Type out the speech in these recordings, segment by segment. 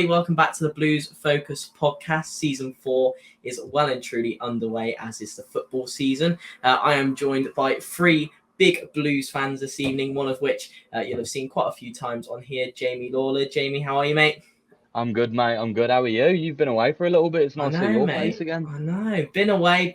everybody. Welcome back to the Blues Focus podcast. Season 4 is well and truly underway, as is the football season. I am joined by 3 big Blues fans this evening, one of which you'll have seen quite a few times on here, Jamie Lawler. Jamie, how are you, mate? I'm good, mate. I'm good. How are you? You've been away for a little bit. It's nice to see your mate. face again. I know. Been away.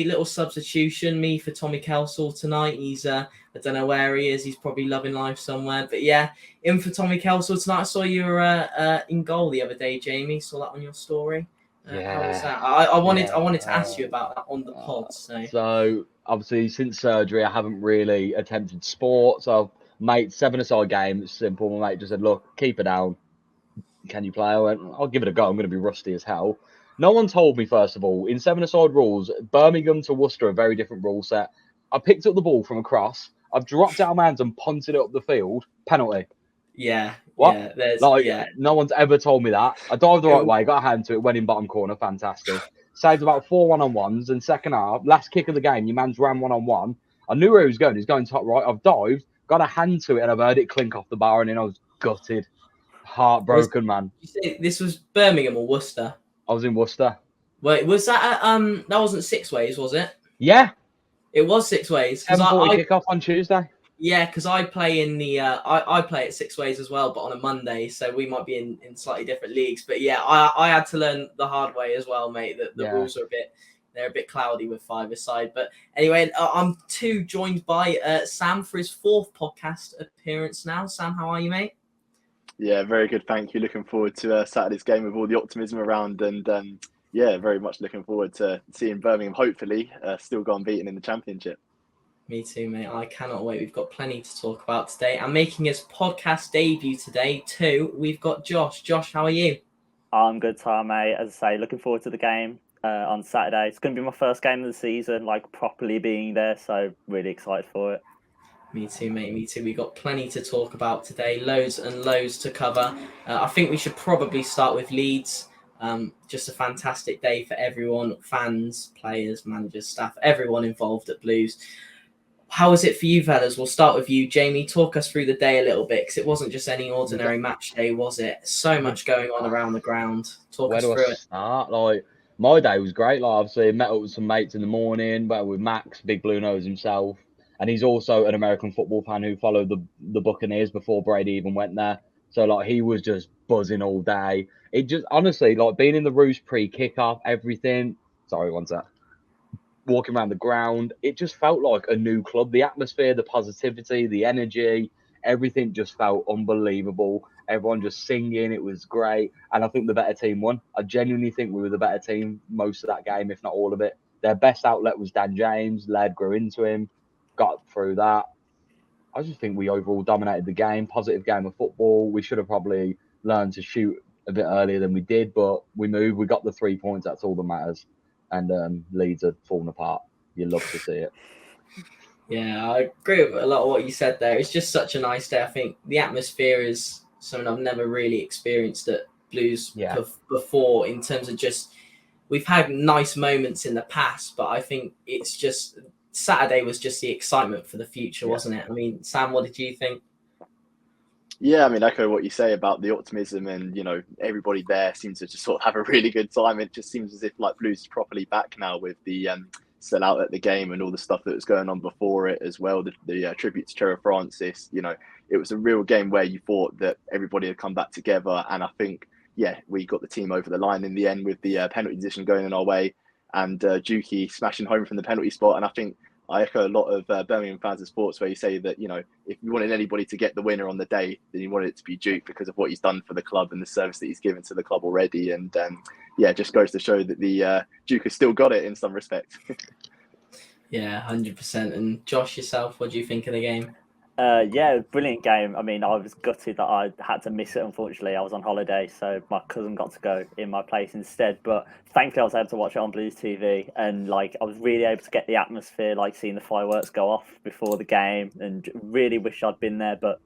Little substitution. Me for Tommy Kelsall tonight. He's, I don't know where he is. He's probably loving life somewhere. But yeah, in for Tommy Kelsall tonight. I saw you were in goal the other day, Jamie. Saw that on your story. How was that? I wanted to ask you about that on the pod. So obviously, since surgery, I haven't really attempted sport. So, mate, 7-a-side game. It's simple. My mate just said, "Look, keep it down. Can you play?" I went, "I'll give it a go. I'm going to be rusty as hell." No one told me, first of all, in 7-a-side rules, Birmingham to Worcester, a very different rule set. I picked up the ball from across. I've dropped out of my hands and punted it up the field. Penalty. Yeah. What? Yeah, no one's ever told me that. I dived the right way, got a hand to it, went in bottom corner. Fantastic. Saved about 4 one-on-ones. And second half, last kick of the game, your man's ran one-on-one. I knew where he was going. He's going top right. I've dived, got a hand to it, and I've heard it clink off the bar, and then I was gutted. Heartbroken, man. You say this was Birmingham or Worcester? I was in Worcester. Wait, was that that wasn't 6 ways, was it? Yeah. It was 6 ways. 7:40 kick-off on Tuesday. Yeah, because I play in the I play at 6 ways as well, but on a Monday, so we might be in slightly different leagues. But yeah, I had to learn the hard way as well, mate. That the rules are a bit cloudy with 5-a-side. But anyway, I'm joined by Sam for his 4th podcast appearance now. Sam, how are you, mate? Yeah, very good. Thank you. Looking forward to Saturday's game with all the optimism around, and yeah, very much looking forward to seeing Birmingham hopefully still go unbeaten in the Championship. Me too, mate. I cannot wait. We've got plenty to talk about today. And making his podcast debut today too, we've got Josh. Josh, how are you? I'm good, Tom, mate. As I say, looking forward to the game on Saturday. It's going to be my first game of the season, like properly being there, so really excited for it. Me too, mate. Me too. We've got plenty to talk about today. Loads and loads to cover. I think we should probably start with Leeds. Just a fantastic day for everyone, fans, players, managers, staff, everyone involved at Blues. How was it for you, fellas? We'll start with you, Jamie. Talk us through the day a little bit, because it wasn't just any ordinary match day, was it? So much going on around the ground. Talk us through it. Start? Like, my day was great. Like, obviously, met up with some mates in the morning, went with Max, Big Blue Nose himself. And he's also an American football fan who followed the Buccaneers before Brady even went there. So, like, he was just buzzing all day. It just, honestly, like, being in the Roost pre-kickoff, everything. Sorry, one sec. Walking around the ground, it just felt like a new club. The atmosphere, the positivity, the energy, everything just felt unbelievable. Everyone just singing. It was great. And I think the better team won. I genuinely think we were the better team most of that game, if not all of it. Their best outlet was Dan James. Laird grew into him. Got through that. I just think we overall dominated the game. Positive game of football. We should have probably learned to shoot a bit earlier than we did, but we moved. We got the 3 points. That's all that matters. And Leeds are falling apart. You love to see it. Yeah, I agree with a lot of what you said there. It's just such a nice day. I think the atmosphere is something I've never really experienced at Blues before, in terms of just, we've had nice moments in the past, but I think it's just, Saturday was just the excitement for the future, wasn't it? I mean, Sam, what did you think? Yeah, I mean, echo what you say about the optimism, and, you know, everybody there seems to just sort of have a really good time. It just seems as if, like, Blues is properly back now with the sellout at the game and all the stuff that was going on before it as well. The tribute to Trevor Francis, you know, it was a real game where you thought that everybody had come back together. And I think, yeah, we got the team over the line in the end with the penalty decision going in our way, and Juki smashing home from the penalty spot. And I think I echo a lot of Birmingham fans of sports, where you say that, you know, if you wanted anybody to get the winner on the day, then you wanted it to be Duke, because of what he's done for the club and the service that he's given to the club already. And yeah, it just goes to show that the Duke has still got it in some respect. Yeah, 100%. And Josh, yourself, what do you think of the game? Yeah, brilliant game. I mean, I was gutted that I had to miss it, unfortunately. I was on holiday, so my cousin got to go in my place instead. But thankfully, I was able to watch it on Blues TV. And, like, I was really able to get the atmosphere, like seeing the fireworks go off before the game. And really wish I'd been there, but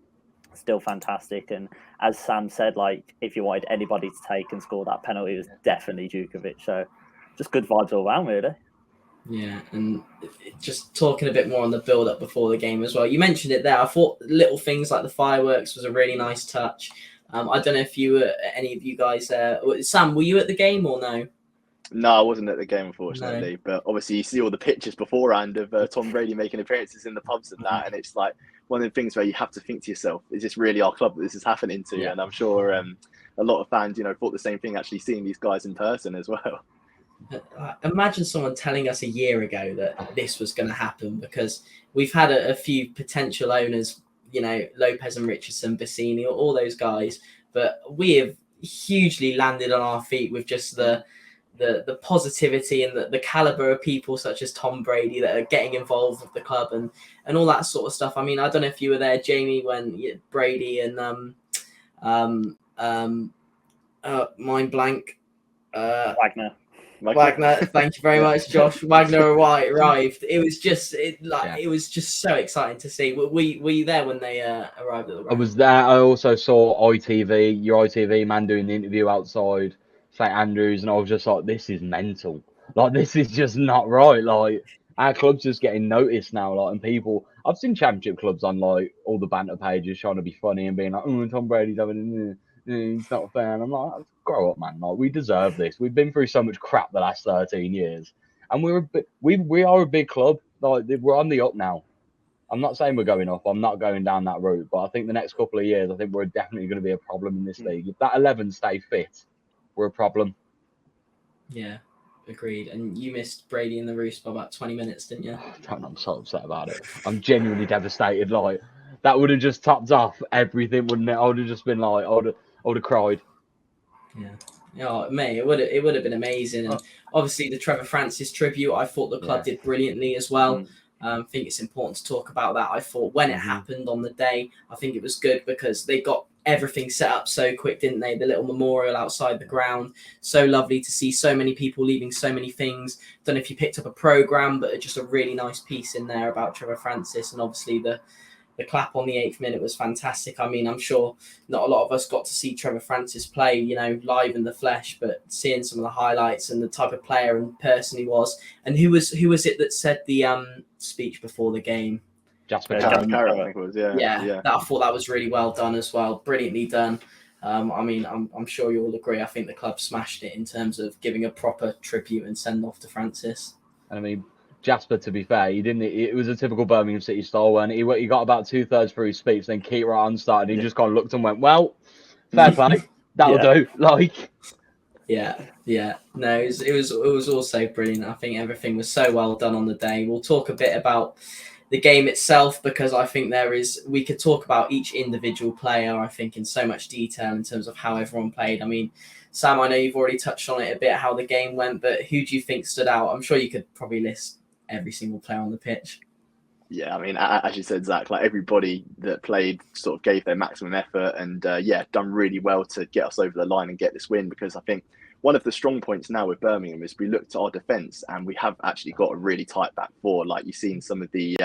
still fantastic. And as Sam said, like, if you wanted anybody to take and score that penalty, it was definitely Djukovic. So just good vibes all around, really. Yeah, and just talking a bit more on the build-up before the game as well. You mentioned it there. I thought little things like the fireworks was a really nice touch. I don't know if any of you guys, Sam, were you at the game or no? No, I wasn't at the game, unfortunately. No. But obviously, you see all the pictures beforehand of Tom Brady making appearances in the pubs and that, and it's like one of the things where you have to think to yourself, is this really our club that this is happening to? Yeah. And I'm sure a lot of fans, thought the same thing, actually seeing these guys in person as well. Imagine someone telling us a year ago that this was going to happen, because we've had a few potential owners, Lopez and Richardson, Bassini, all those guys, but we have hugely landed on our feet with just the positivity and the caliber of people such as Tom Brady that are getting involved with the club and all that sort of stuff. I mean, I don't know if you were there, Jamie, when Brady and mind blank, Wagner, thank you very much, Josh. Wagner arrived. It was just it was just so exciting to see. Were you there when they arrived at the ground? I was there. I also saw your ITV man doing the interview outside St Andrews, and I was just like, this is mental. Like, this is just not right. Like, our club's just getting noticed now. Like, and people, I've seen championship clubs on like all the banter pages trying to be funny and being like, oh, Tom Brady's having it's not fair. And I'm like, grow up, man. Like, we deserve this. We've been through so much crap the last 13 years, and we are a big club. Like, we're on the up now. I'm not saying we're going up. I'm not going down that route. But I think the next couple of years, I think we're definitely going to be a problem in this league. If that 11 stay fit, we're a problem. Yeah, agreed. And you missed Brady in the Roost by about 20 minutes, didn't you? I'm so upset about it. I'm genuinely devastated. Like, that would have just topped off everything, wouldn't it? I would have just been like, I would have cried. Yeah. Oh, mate, it would have been amazing. And obviously the Trevor Francis tribute, I thought the club did brilliantly as well. I think it's important to talk about that. I thought when it happened on the day, I think it was good because they got everything set up so quick, didn't they? The little memorial outside the ground. So lovely to see so many people leaving so many things. Don't know if you picked up a program, but just a really nice piece in there about Trevor Francis, and obviously the clap on the 8th minute was fantastic. I mean, I'm sure not a lot of us got to see Trevor Francis play, live in the flesh, but seeing some of the highlights and the type of player and person he was. And who was it that said the speech before the game? Jasper Carrot, I think it was. Yeah. I thought that was really well done as well. Brilliantly done. I mean, I'm sure you all agree. I think the club smashed it in terms of giving a proper tribute and send off to Francis. I mean, Jasper, to be fair, it was a typical Birmingham City style when he got about 2/3 through his speech, then Keith right on started, and he just kind of looked and went, well, fair play, that'll do. Like, yeah. No, it was also brilliant. I think everything was so well done on the day. We'll talk a bit about the game itself, because I think we could talk about each individual player, I think, in so much detail in terms of how everyone played. I mean, Sam, I know you've already touched on it a bit, how the game went, but who do you think stood out? I'm sure you could probably list every single player on the pitch. Yeah, I mean, as you said, Zach, like everybody that played sort of gave their maximum effort and done really well to get us over the line and get this win, because I think one of the strong points now with Birmingham is we looked at our defence and we have actually got a really tight back four. Like you've seen some of the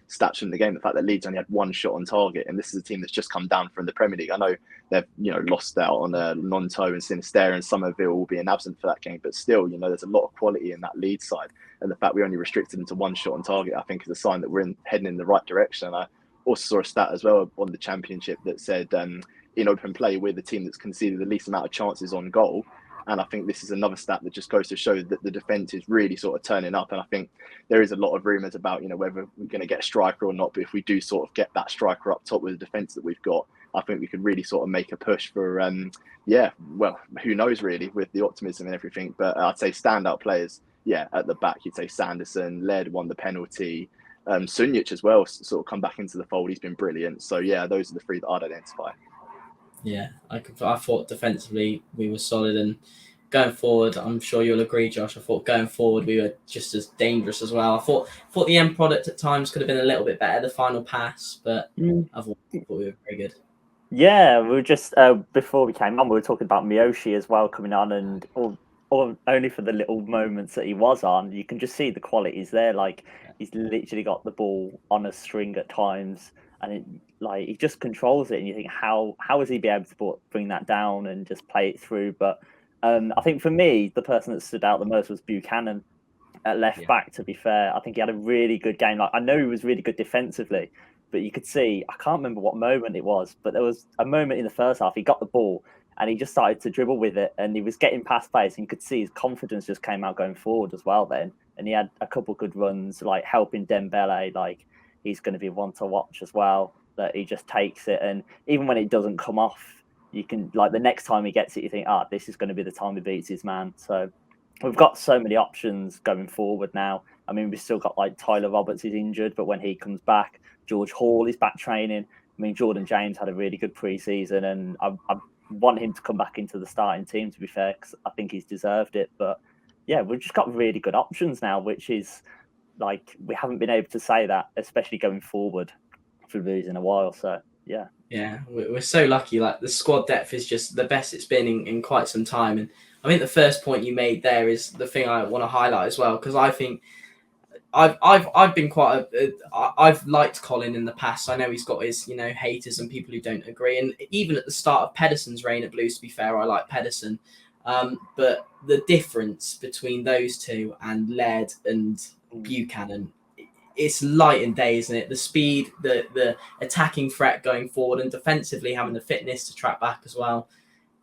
stats from the game, the fact that Leeds only had one shot on target, and this is a team that's just come down from the Premier League. I know they've lost out on Nonto and Sinisterra, and Somerville will be an absent for that game, but still, there's a lot of quality in that Leeds side. And the fact we only restricted them to one shot on target, I think, is a sign that we're heading in the right direction. And I also saw a stat as well on the Championship that said in open play, we're the team that's conceded the least amount of chances on goal. And I think this is another stat that just goes to show that the defence is really sort of turning up. And I think there is a lot of rumours about, whether we're going to get a striker or not. But if we do sort of get that striker up top with the defence that we've got, I think we could really sort of make a push for, well, who knows really with the optimism and everything. But I'd say standout players, at the back, you'd say Sanderson, Led won the penalty. Sunjic as well, sort of come back into the fold. He's been brilliant. So, those are the three that I'd identify. Yeah, I thought defensively we were solid, and going forward, I'm sure you'll agree, Josh. I thought going forward we were just as dangerous as well. I thought the end product at times could have been a little bit better, the final pass, but I thought we were very good. Yeah, we were just before we came on, we were talking about Miyoshi as well coming on, and only for the little moments that he was on, you can just see the qualities there. Like he's literally got the ball on a string at times, and he just controls it, and you think how is he be able to bring that down and just play it through? But I think for me, the person that stood out the most was Buchanan at left back. To be fair, I think he had a really good game. Like I know he was really good defensively, but you could see, I can't remember what moment it was, but there was a moment in the first half, he got the ball and he just started to dribble with it and he was getting past pace and you could see his confidence just came out going forward as well then. And he had a couple good runs, like helping Dembele, like he's going to be one to watch as well, that he just takes it. And even when it doesn't come off, you can, like the next time he gets it, you think, this is going to be the time he beats his man. So we've got so many options going forward now. I mean, we've still got like Tyler Roberts is injured, but when he comes back, George Hall is back training. I mean, Jordan James had a really good preseason, and I want him to come back into the starting team, to be fair, because I think he's deserved it. But yeah, we've just got really good options now, which is like we haven't been able to say that, especially going forward for Blues in a while. So yeah. Yeah, we're so lucky. Like the squad depth is just the best it's been in quite some time. And I think the first point you made there is the thing I want to highlight as well, because I think I've been I've liked Colin in the past. I know he's got his haters and people who don't agree. And even at the start of Pedersen's reign at Blues, to be fair, I like Pedersen. But the difference between those two and Laird and Buchanan, it's light and day, isn't it? The speed, the attacking threat going forward, and defensively having the fitness to track back as well.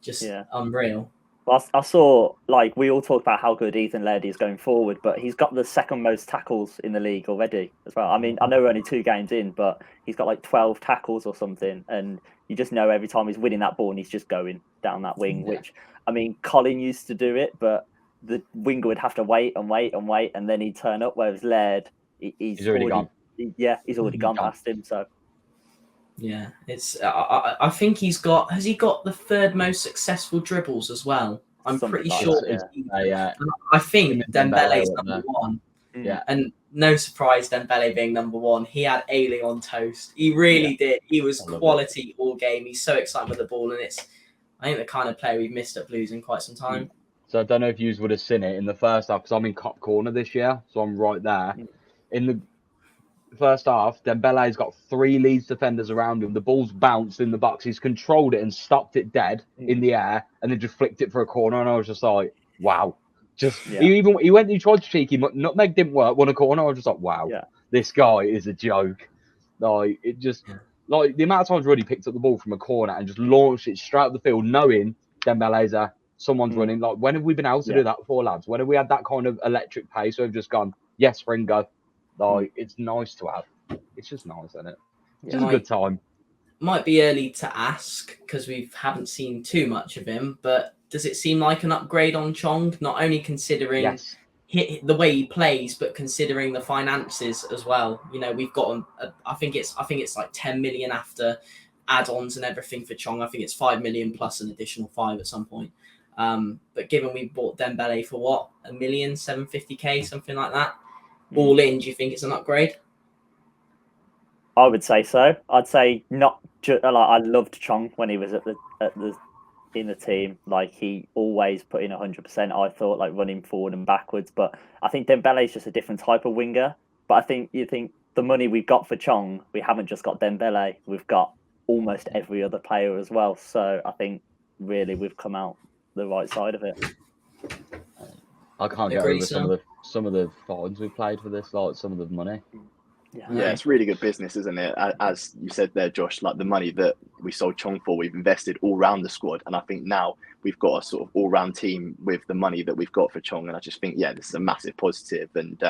Just unreal. Well, I saw, like, we all talked about how good Ethan Laird is going forward, but he's got the second most tackles in the league already as well. I mean, I know we're only 2 games in, but he's got like 12 tackles or something. And you just know every time he's winning that ball and he's just going down that wing, which, I mean, Colin used to do it, but the winger would have to wait and wait and wait, and then he'd turn up, whereas Laird, he's already gone. He's already gone past him, so... Yeah, it's. I think has he got the 3rd most successful dribbles as well? I'm pretty sure. I think Dembele's number 1. Yeah, and no surprise, Dembele being number 1. He had Ailing on toast. He really did. He was quality all game. He's so excited with the ball, and I think the kind of player we've missed at Blues in quite some time. So I don't know if you would have seen it in the first half, because I'm in Cop Corner this year, so I'm right there. In the first half, Dembele's got 3 Leeds defenders around him. The ball's bounced in the box. He's controlled it and stopped it dead in the air, and then just flicked it for a corner. And I was just like, wow. He tried to cheeky. Nutmeg didn't work. Won a corner. I was just like, wow, this guy is a joke. Like like the amount of times Ruddy picked up the ball from a corner and just launched it straight up the field, knowing Dembele's someone's running. Like, when have we been able to do that before, lads? When have we had that kind of electric pace? We've just gone, yes, spring go. Like, it's nice to have. It's just nice, isn't it? It's just a good time. Might be early to ask because we haven't seen too much of him, but does it seem like an upgrade on Chong? Not only considering the way he plays, but considering the finances as well. We've got him. I think it's like 10 million after add-ons and everything for Chong. I think it's 5 million plus an additional 5 at some point. But given we bought Dembele for what, 1,750,000, something like that. All in, do you think it's an upgrade? I would say so. I'd say not. I loved Chong when he was in the team. Like, he always put in 100%. I thought, like, running forward and backwards. But I think Dembele is just a different type of winger. But I think the money we've got for Chong, we haven't just got Dembele. We've got almost every other player as well. So I think really we've come out the right side of it. I can't get over some of the fines we played for this, like some of the money. Yeah, it's really good business, isn't it? As you said there, Josh, like the money that we sold Chong for, we've invested all round the squad. And I think now we've got a sort of all-round team with the money that we've got for Chong. And I just think, this is a massive positive. And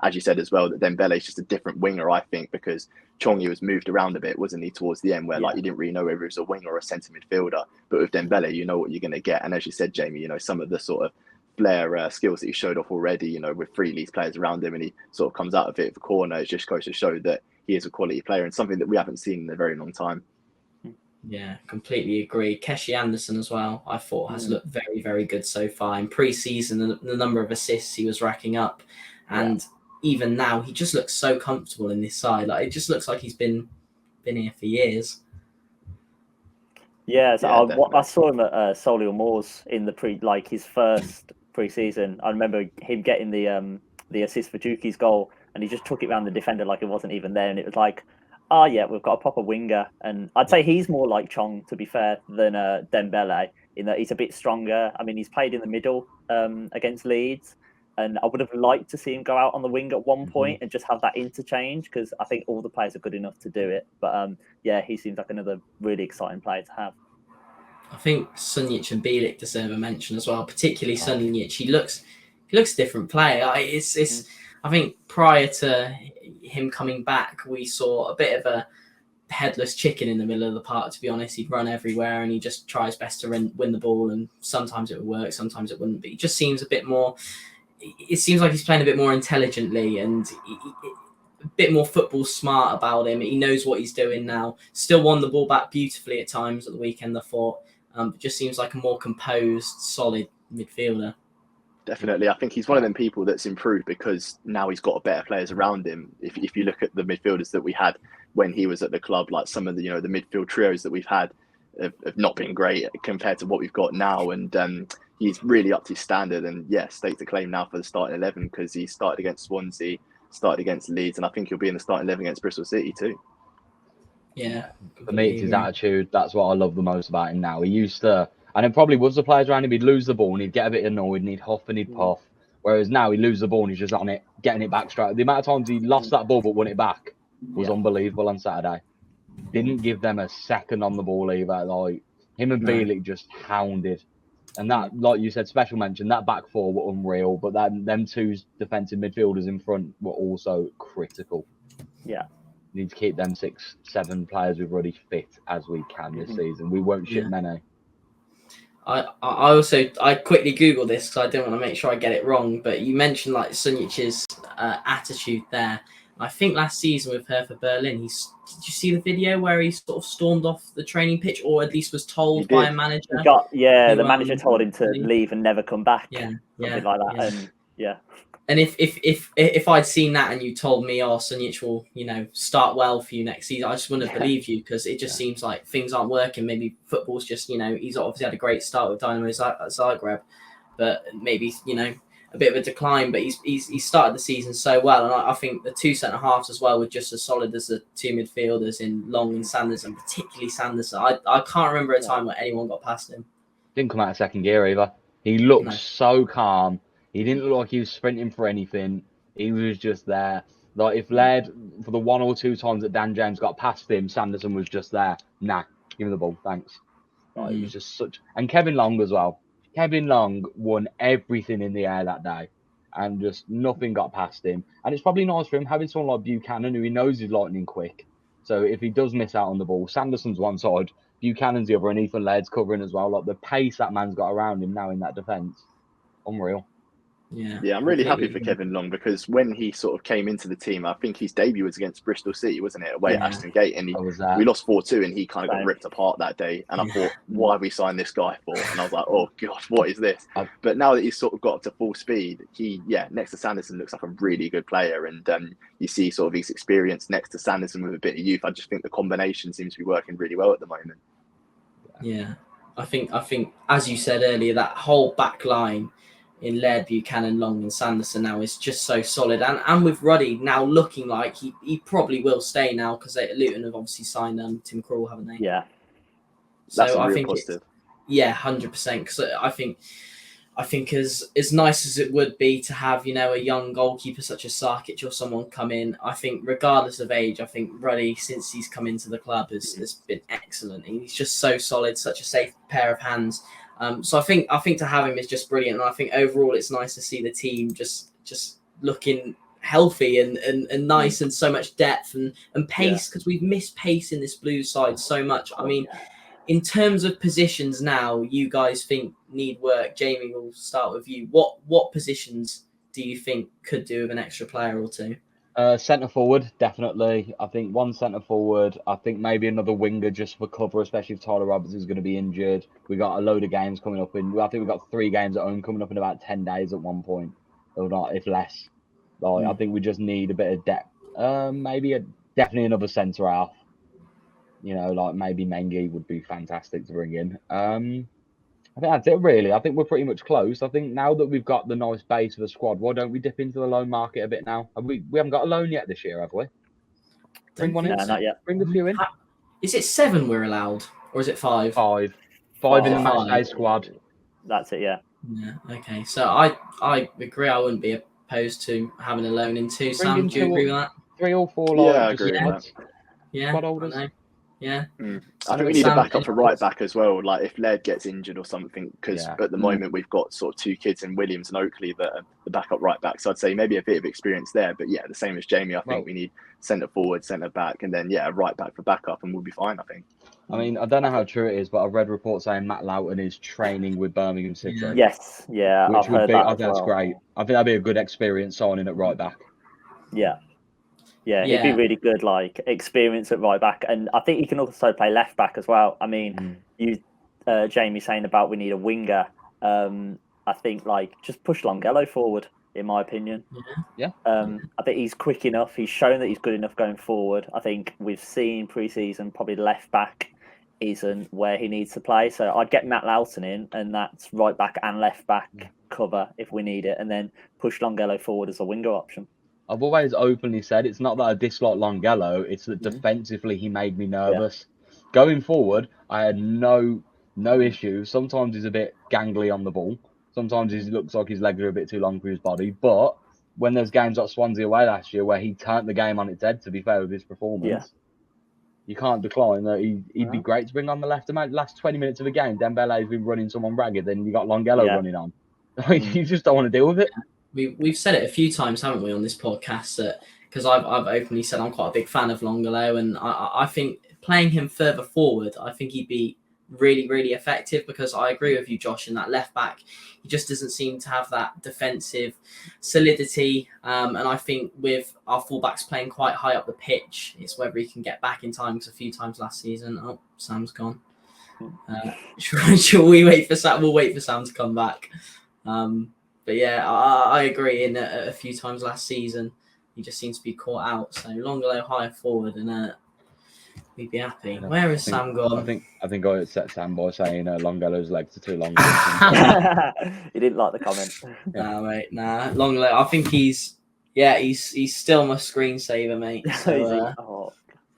as you said as well, that Dembele is just a different winger, I think, because Chong, he was moved around a bit, wasn't he, towards the end, where like you didn't really know whether he was a winger or a centre midfielder. But with Dembele, you know what you're going to get. And as you said, Jamie, some of the sort of flair skills that he showed off already, with 3 Leeds players around him, and he sort of comes out of it for corner. It just goes to show that he is a quality player and something that we haven't seen in a very long time. Yeah, completely agree. Keshi Anderson as well, I thought has looked very, very good so far. In pre-season, the number of assists he was racking up, and even now he just looks so comfortable in this side. Like, it just looks like he's been here for years. Yeah, so I saw him at Solihull Moors in the his first pre-season. I remember him getting the assist for Juki's goal, and he just took it around the defender like it wasn't even there, and it was like, we've got a proper winger. And I'd say he's more like Chong, to be fair, than Dembele, in that he's a bit stronger. I mean, he's played in the middle against Leeds, And I would have liked to see him go out on the wing at one point and just have that interchange, because I think all the players are good enough to do it. But yeah, he seems like another really exciting player to have. I think Sunjic and Bielik deserve a mention as well, particularly Sunjic. He looks a different player. I think prior to him coming back, we saw a bit of a headless chicken in the middle of the park, to be honest. He'd run everywhere and he just tries best to win the ball, and sometimes it would work, sometimes it wouldn't. But he just seems a bit more, it seems like he's playing a bit more intelligently and a bit more football smart about him. He knows what he's doing now. Still won the ball back beautifully at times at the weekend, I thought. But just seems like a more composed, solid midfielder. Definitely. I think he's one of them people that's improved because now he's got better players around him. If you look at the midfielders that we had when he was at the club, like some of the, the midfield trios that we've had have not been great compared to what we've got now. And he's really up to his standard. And yeah, stake to claim now for the starting 11, because he started against Swansea, started against Leeds, and I think he'll be in the starting 11 against Bristol City too. Yeah. For me, it's his attitude. That's what I love the most about him now. He used to, and it probably was the players around him, he'd lose the ball and he'd get a bit annoyed and he'd huff and he'd puff. Whereas now he loses the ball and he's just on it, getting it back straight. The amount of times he lost that ball but won it back was unbelievable on Saturday. Didn't give them a second on the ball either. Like, him and Bielik just hounded. And that, like you said, special mention, that back four were unreal, but them two defensive midfielders in front were also critical. Yeah. Need to keep them 6-7 players we've already fit as we can this season. We won't ship many. I quickly Googled this because I didn't want to make sure I get it wrong, but you mentioned like Sunjic's attitude there. I think last season with her for Berlin, did you see the video where he sort of stormed off the training pitch, or at least was told by a manager? The manager told him to leave and never come back. Something like that. Yeah. And and if I'd seen that and you told me, oh, Sunjic will, start well for you next season, I just wouldn't have believed you, because it just seems like things aren't working. Maybe football's just, he's obviously had a great start with Dynamo Zagreb, but maybe, a bit of a decline. But he's started the season so well, and I think the two centre halves as well were just as solid as the two midfielders in Long and Sanderson, particularly Sanderson. I can't remember a time where anyone got past him. Didn't come out of second gear either. He looked so calm. He didn't look like he was sprinting for anything. He was just there. Like, if led for the one or two times that Dan James got past him, Sanderson was just there. Nah, give me the ball, thanks. Like, it was just such. And Kevin Long as well. Kevin Long won everything in the air that day, and just nothing got past him. And it's probably nice for him having someone like Buchanan, who he knows is lightning quick. So if he does miss out on the ball, Sanderson's one side, Buchanan's the other, and Ethan Laird's covering as well. Like, the pace that man's got around him now in that defence, unreal. Yeah, I'm really happy for Kevin Long, because when he sort of came into the team, I think his debut was against Bristol City, wasn't it, away at Ashton Gate, and we lost 4-2, and he kind of got ripped apart that day. And I thought, why have we signed this guy for? And I was like, oh gosh, what is this? But now that he's sort of got up to full speed, he next to Sanderson looks like a really good player, and you see sort of his experience next to Sanderson with a bit of youth. I just think the combination seems to be working really well at the moment. Yeah, I think as you said earlier, that whole back line in Laird, Buchanan, Long and Sanderson now is just so solid. And with Ruddy now looking like he probably will stay now, because Luton have obviously signed Tim Krul, haven't they? Yeah. That's so a I real think positive. 100%. Because I think as nice as it would be to have, a young goalkeeper such as Sarkic or someone come in, I think regardless of age, I think Ruddy, since he's come into the club, has been excellent. He's just so solid, such a safe pair of hands. So I think to have him is just brilliant. And I think overall it's nice to see the team just looking healthy and nice, and so much depth and pace, because we've missed pace in this Blues side so much. I mean, in terms of positions now, you guys think need work. Jamie, we'll start with you. What positions do you think could do with an extra player or two? Centre forward, definitely. I think one centre forward. I think maybe another winger just for cover, especially if Tyler Roberts is going to be injured. We got a load of games coming up. I think we've got 3 games at home coming up in about 10 days at one point, or not, if less. Like, I think we just need a bit of depth. Definitely another centre half. Like maybe Mengi would be fantastic to bring in. I think that's it, really. I think we're pretty much close. I think now that we've got the nice base of the squad, why don't we dip into the loan market a bit now? We haven't got a loan yet this year, have we? Bring one in. Not yet. Bring a few in. Is it 7 we're allowed, or is it 5? 5 in the match day squad. That's it, yeah. Yeah. Okay. So I agree. I wouldn't be opposed to having a loan in two. Bring Sam, in do you agree with that? 3 or 4 Yeah, like I just agree with that. squads, Yeah. squad I holders. know. Yeah. I think we So, need a Sam, backup any for right thoughts? back as well. Like if Laird gets injured or something, because Yeah. at the moment we've got sort of 2 kids in Williams and Oakley that are the backup right back. So I'd say maybe a bit of experience there. But yeah, the same as Jamie, I think Well, we need centre forward, centre back, and then a right back for backup, and we'll be fine. I think. I mean, I don't know how true it is, but I've read reports saying Matt Loughton is training with Birmingham City. Yeah. Yes, yeah, Which I've would heard be, that I as think that's well. great. I think that'd be a good experience signing at right back. Yeah, he'd be Yeah. really good, like experience at right back, and I think he can also play left back as well. I mean, you, Jamie, saying about we need a winger. I think like just push Longello forward, in my opinion. Yeah. I think he's quick enough. He's shown that he's good enough going forward. I think we've seen pre-season probably left back isn't where he needs to play. So I'd get Matt Loughton in, and that's right back and left back cover if we need it, and then push Longello forward as a winger option. I've always openly said it's not that I dislike Longello, it's that defensively he made me nervous. Going forward, I had no issue. Sometimes he's a bit gangly on the ball. Sometimes he looks like his legs are a bit too long for his body. But when there's games like Swansea away last year where he turned the game on its head, to be fair with his performance, you can't decline that he'd be great to bring on the left. The last 20 minutes of the game, Dembele's been running someone ragged, then you got Longello running on. You just don't want to deal with it. We've said it a few times, haven't we, on this podcast? That because I've openly said I'm quite a big fan of Longello, and I think playing him further forward, I think he'd be really, really effective. Because I agree with you, Josh, in that left back, he just doesn't seem to have that defensive solidity. And I think with our fullbacks playing quite high up the pitch, it's whether he can get back in time. Because a few times last season, Sam's gone. Shall we wait for Sam? We'll wait for Sam to come back. But yeah, I agree. In a few times last season, he just seems to be caught out. So Longello higher forward, and we'd be happy. Where is Sam gone? I think I upset Sam by saying Longello's legs are too long. He didn't like the comment. Nah, mate. Nah, Longello. I think he's still my screensaver, mate. So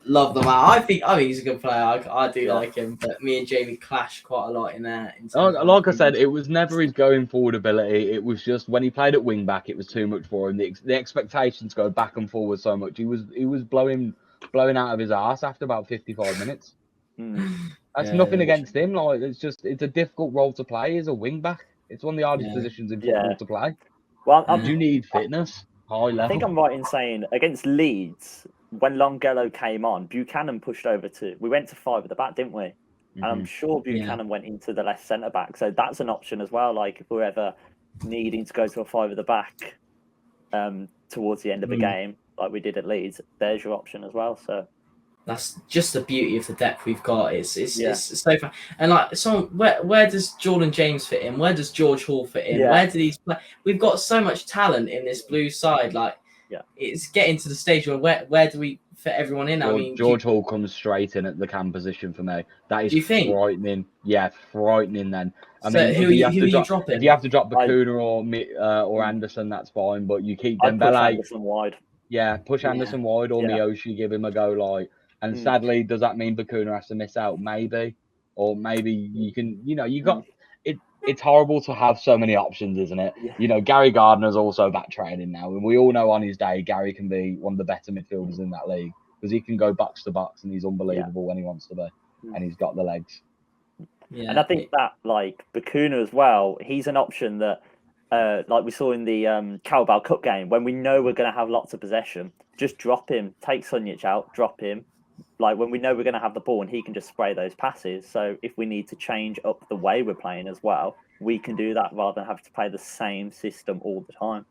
love the man. I think he's a good player. I do like him, but me and Jamie clash quite a lot in there. Like I said, it was never his going forward ability. It was just when he played at wing back, it was too much for him. The expectations go back and forward so much. He was blowing out of his arse after about 55 minutes. That's nothing against him. Like it's a difficult role to play as a wing back. It's one of the hardest positions in football to play. Well, you need fitness, high level. I think I'm right in saying against Leeds, when Longello came on, Buchanan pushed over we went to 5 at the back, didn't we? And I'm sure Buchanan went into the left centre back. So that's an option as well. Like if we're ever needing to go to a 5 at the back towards the end of the game, like we did at Leeds, there's your option as well. So that's just the beauty of the depth we've got. It's so fun. And like where does Jordan James fit in? Where does George Hall fit in? Where do these play? We've got so much talent in this blue side. Like it's getting to the stage where do we fit everyone in? George Hall comes straight in at the cam position for me. That is frightening. Yeah, frightening. Then who are you dropping? If you have to drop Bacuna or Anderson, that's fine. But you keep Dembele. Push Anderson wide. Yeah, push Anderson wide or Miyoshi, give him a go. Like, and sadly, does that mean Bacuna has to miss out? Maybe, or maybe you can. You got it. It's horrible to have so many options, isn't it? Yeah. Gary Gardner's also back training now, and we all know on his day Gary can be one of the better midfielders in that league because he can go box to box and he's unbelievable when he wants to be, and he's got the legs. Yeah. And I think that like Bacuna as well, he's an option that. Like we saw in the Carabao Cup game, when we know we're going to have lots of possession, just drop him, take Sunjic out, drop him. Like when we know we're going to have the ball and he can just spray those passes. So if we need to change up the way we're playing as well, we can do that rather than having to play the same system all the time.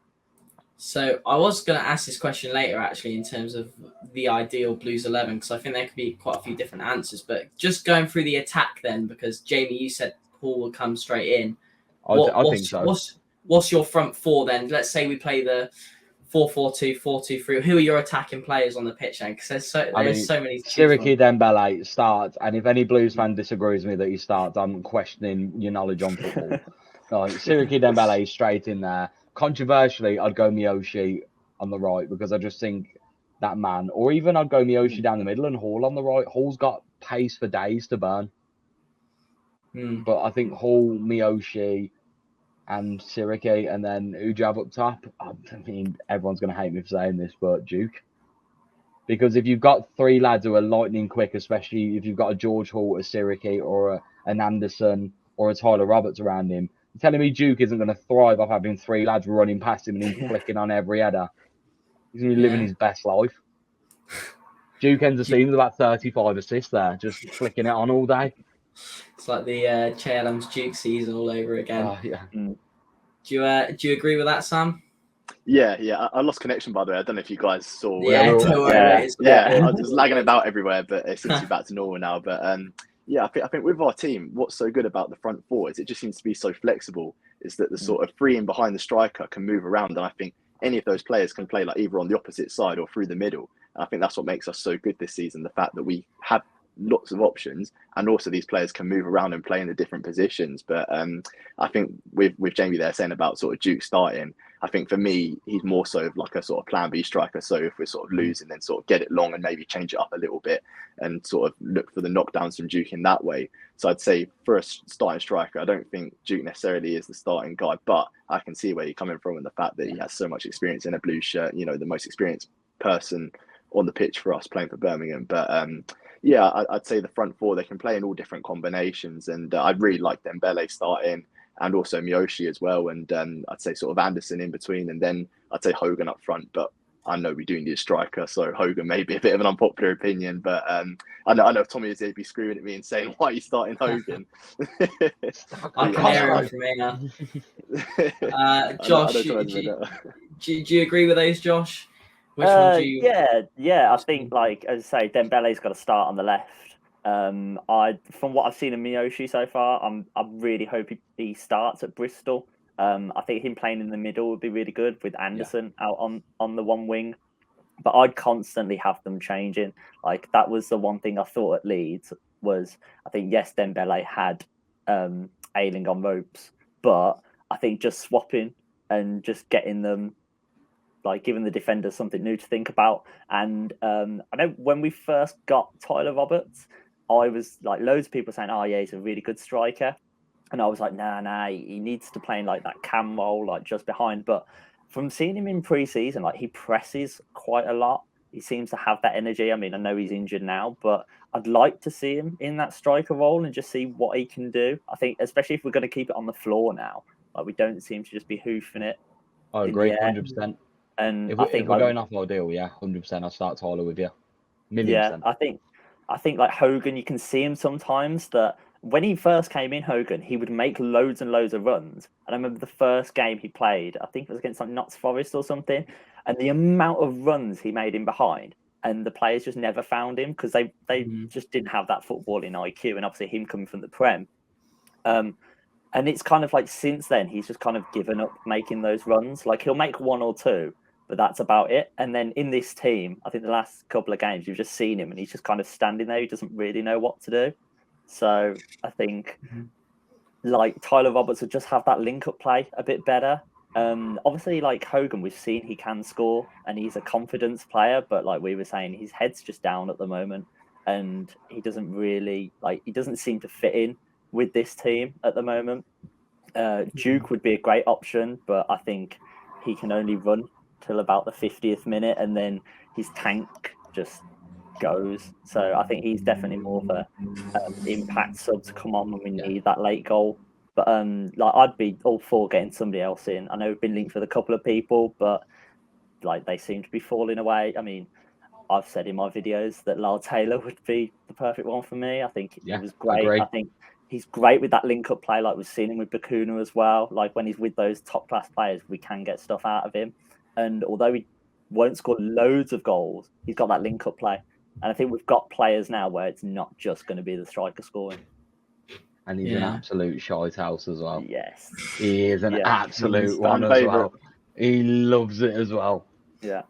So I was going to ask this question later, actually, in terms of the ideal Blues 11, because I think there could be quite a few different answers. But just going through the attack then, because Jamie, you said Paul will come straight in. I think so. What's your front four then? Let's say we play the 4-4-2, 4-2-3. Who are your attacking players on the pitch then? Because there's so many. Siriki Dembele starts, and if any Blues fan disagrees with me that he starts, I'm questioning your knowledge on football. Siriki Dembele straight in there. Controversially, I'd go Miyoshi on the right because I just think that man, or even I'd go Miyoshi down the middle and Hall on the right. Hall's got pace for days to burn. But I think Hall, Miyoshi, and Siriki, and then who do you have up top? I mean, everyone's going to hate me for saying this, but Duke. Because if you've got 3 lads who are lightning quick, especially if you've got a George Hall, a Siriki, or an Anderson, or a Tyler Roberts around him, you're telling me Duke isn't going to thrive off having 3 lads running past him and him flicking on every header? He's going to be living his best life. Duke ends the season with about 35 assists there, just flicking it on all day. It's like the JLM's Duke season all over again. Oh, yeah. Do you agree with that, Sam? Yeah. I lost connection, by the way. I don't know if you guys saw. Yeah, don't worry. I was just lagging about everywhere, but it seems to be back to normal now. But yeah, I think with our team, what's so good about the front four is it just seems to be so flexible. Is that the sort of free and behind the striker can move around, and I think any of those players can play like either on the opposite side or through the middle. And I think that's what makes us so good this season. The fact that we have lots of options, and also these players can move around and play in the different positions. But I think with Jamie there saying about sort of Duke starting, I think for me he's more so of like a sort of plan B striker. So if we're sort of losing, then sort of get it long and maybe change it up a little bit and sort of look for the knockdowns from Duke in that way. So I'd say for a starting striker, I don't think Duke necessarily is the starting guy, but I can see where you're coming from and the fact that he has so much experience in a blue shirt, you know, the most experienced person on the pitch for us playing for Birmingham. But yeah, I'd say the front four, they can play in all different combinations, and I'd really like Dembele starting and also Miyoshi as well, and I'd say sort of Anderson in between, and then I'd say Hogan up front. But I know we do need a striker, so Hogan may be a bit of an unpopular opinion, but I know Tommy is here be screaming at me and saying, why are you starting Hogan? I can hear him from here. Josh, do you agree with those, Josh? Which one do you... Yeah. I think, like, as I say, Dembele's got to start on the left. From what I've seen of Miyoshi so far, I really hope he starts at Bristol. I think him playing in the middle would be really good with Anderson out on the one wing. But I'd constantly have them changing. Like, that was the one thing I thought at Leeds was, I think, yes, Dembele had Ayling on ropes, but I think just swapping and just getting them, like giving the defenders something new to think about. And I know when we first got Tyler Roberts, I was like, loads of people saying, oh yeah, he's a really good striker. And I was like, nah, he needs to play in like that cam role, like just behind. But from seeing him in pre-season, like he presses quite a lot. He seems to have that energy. I mean, I know he's injured now, but I'd like to see him in that striker role and just see what he can do. I think, especially if we're going to keep it on the floor now, like we don't seem to just be hoofing it. I agree, 100%. And if I think we're going off our deal, 100%. I'll start Tyler with you. Yeah, I think like Hogan, you can see him sometimes that when he first came in, Hogan, he would make loads and loads of runs. And I remember the first game he played, I think it was against like Notts Forest or something, and the amount of runs he made in behind, and the players just never found him because they just didn't have that footballing IQ, and obviously him coming from the Prem. And it's kind of like since then, he's just kind of given up making those runs. Like he'll make one or two, but that's about it. And then in this team, I think the last couple of games, you've just seen him and he's just kind of standing there. He doesn't really know what to do. So I think like Tyler Roberts would just have that link-up play a bit better. Obviously, like Hogan, we've seen he can score and he's a confidence player, but like we were saying, his head's just down at the moment and he doesn't really, like, he doesn't seem to fit in with this team at the moment. Duke would be a great option, but I think he can only run till about the 50th minute and then his tank just goes. So I think he's definitely more of a impact sub to come on when we need that late goal. But like I'd be all for getting somebody else in. I know we've been linked with a couple of people, but like they seem to be falling away. I mean, I've said in my videos that Lyle Taylor would be the perfect one for me. I think he was great. I think he's great with that link-up play, like we've seen him with Bakuna as well. Like when he's with those top-class players, we can get stuff out of him. And although he won't score loads of goals, he's got that link-up play. And I think we've got players now where it's not just going to be the striker scoring. And he's an absolute shite house as well. Yes. He is an absolute one as well. He loves it as well. Yeah.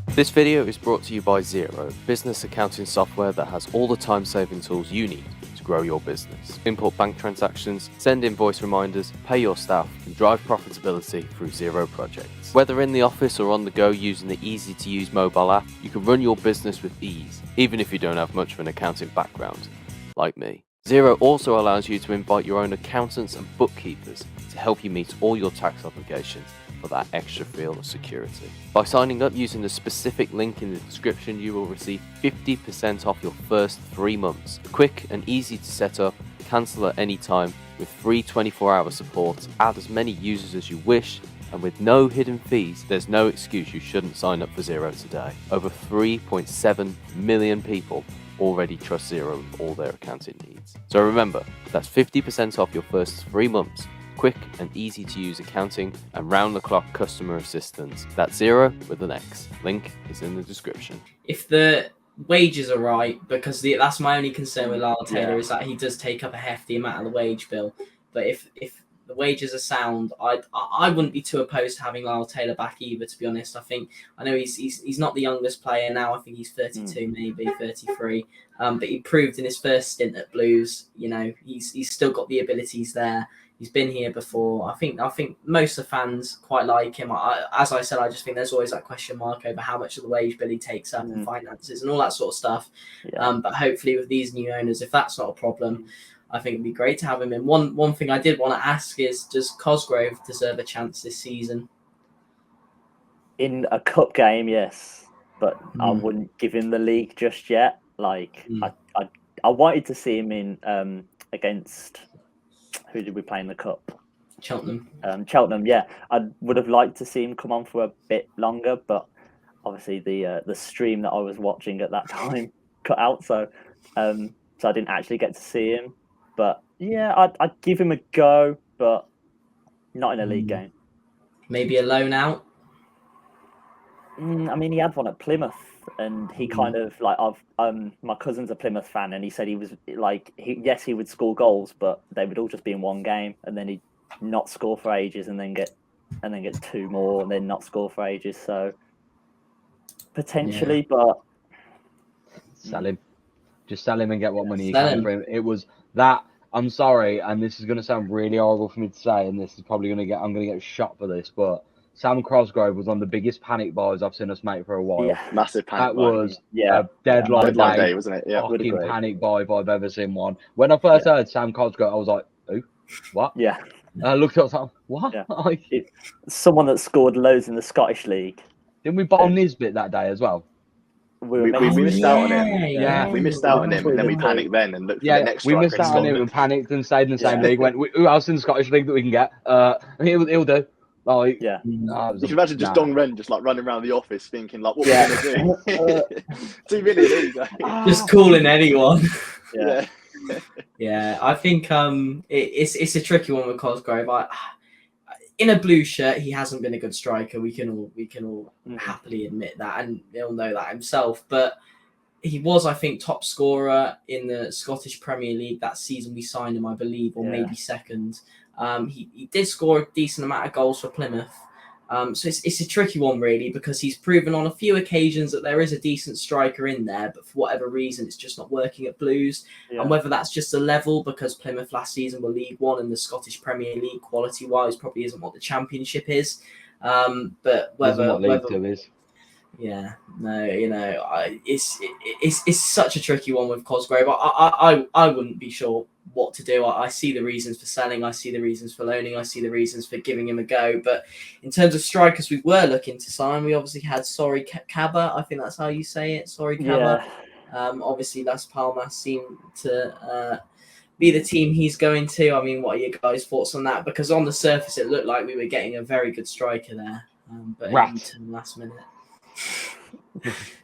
This video is brought to you by Xero, business accounting software that has all the time-saving tools you need to grow your business. Import bank transactions, send invoice reminders, pay your staff, and drive profitability through Xero projects. Whether in the office or on the go using the easy-to-use mobile app, you can run your business with ease, even if you don't have much of an accounting background, like me. Xero also allows you to invite your own accountants and bookkeepers to help you meet all your tax obligations for that extra feel of security. By signing up using the specific link in the description, you will receive 50% off your first 3 months. Quick and easy to set up, cancel at any time with free 24-hour support, add as many users as you wish, and with no hidden fees, there's no excuse you shouldn't sign up for Xero today. Over 3.7 million people already trust Xero with all their accounting needs. So remember, that's 50% off your first 3 months. Quick and easy to use accounting and round-the-clock customer assistance. That's Xero with an X. Link is in the description. If the wages are right, because that's my only concern with Lyle Taylor, is that he does take up a hefty amount of the wage bill. But if the wages are sound, I wouldn't be too opposed to having Lyle Taylor back either, to be honest. I know he's not the youngest player now. I think he's 32, maybe 33. But he proved in his first stint at Blues, he's still got the abilities there. He's been here before. I think most of the fans quite like him. As I said, I just think there's always that question mark over how much of the wage bill he takes up and finances and all that sort of stuff. Yeah. But hopefully with these new owners, if that's not a problem, I think it'd be great to have him in. One thing I did want to ask is, does Cosgrove deserve a chance this season? In a cup game, yes, but I wouldn't give him the league just yet. I wanted to see him in against. Who did we play in the cup? Cheltenham. Cheltenham, yeah. I would have liked to see him come on for a bit longer, but obviously the stream that I was watching at that time cut out, so I didn't actually get to see him. But yeah, I'd give him a go, but not in a league game. Maybe a loan out. I mean, he had one at Plymouth, and he kind of my cousin's a Plymouth fan, and he said he was he would score goals, but they would all just be in one game, and then he'd not score for ages, and then get 2 more, and then not score for ages. So potentially, but sell him. Just sell him and get what money you can for him. It was that. I'm sorry, and this is going to sound really horrible for me to say, and this is probably I'm going to get shot for this, but Sam Cosgrove was on the biggest panic buys I've seen us make for a while. Yeah, massive panic. That was a deadline day, wasn't it? Yeah, fucking panic buy if I've ever seen one. When I first heard Sam Cosgrove, I was like, "Who? What?" Yeah. I looked up, I was like, "What?" Yeah. Someone that scored loads in the Scottish League. Didn't we bottle Nisbet that day as well? We missed out on him. Yeah, we missed out on him, and then we panicked then and looked for the next striker. We missed out on him and panicked and stayed in the same league. Went, who else in the Scottish League that we can get? He'll do. You can imagine just Dong Ren just running around the office thinking what we're going to do. 2 million, just calling anyone. Yeah, I think it's a tricky one with Cosgrove. In a blue shirt, he hasn't been a good striker. We can all happily admit that, and he'll know that himself. But he was, I think, top scorer in the Scottish Premier League that season we signed him, I believe, or maybe second. He did score a decent amount of goals for Plymouth. So it's a tricky one, really, because he's proven on a few occasions that there is a decent striker in there, but for whatever reason, it's just not working at Blues. Yeah. And whether that's just a level, because Plymouth last season were League One and the Scottish Premier League, quality-wise, probably isn't what the Championship is. But whether League Two is. Yeah, no, it's such a tricky one with Cosgrove. I wouldn't be sure what to do. I see the reasons for selling. I see the reasons for loaning. I see the reasons for giving him a go. But in terms of strikers we were looking to sign, we obviously had Sorry Kaba. I think that's how you say it. Sorry Kaba. Yeah. Obviously, Las Palmas seemed to be the team he's going to. I mean, what are your guys' thoughts on that? Because on the surface, it looked like we were getting a very good striker there. But to the last minute.